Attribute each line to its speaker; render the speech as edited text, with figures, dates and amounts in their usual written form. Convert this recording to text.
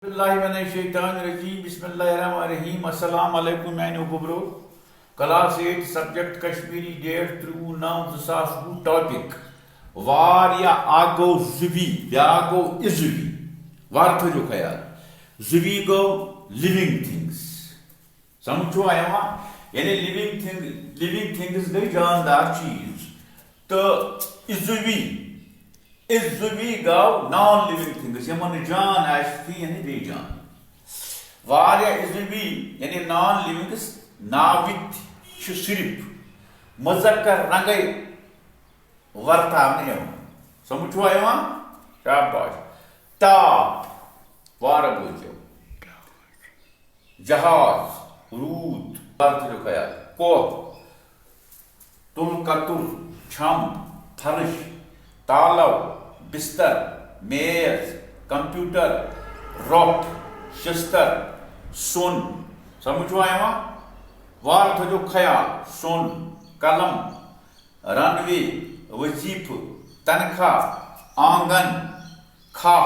Speaker 1: बिस्मिल्लाहिर्रहमानिर्रहीम अस्सलाम वालेकुम मैंने गुबरो class 8 subject Kashmiri date 3/9/2020 topic वार या आगो जुवी ब्या गो इजुवी वार थो ख्याल जुवी गो लिविंग थिंग्स समझो आया यानी लिविंग थिंग्स गई जानदार चीज तो इजुवी इजुवी गो नॉन लिविंग थिंग्स यमन जान आती यानी बेजान वार या इजुवी यानी नॉन लिविंग्स नावित सिर्फ मुजक्कर रंगे वर्तावने समझो आया शाबाश ताप वार बोझो जहाज रूद ख्याल को तुल कतुल छम फर्श तालव बिस्तर मेज कंप्यूटर रॉक शस्तर सुन समझो आया वार थो ख्याल सुन कलम रनवे वजीफ तनख्वाह आंगन खा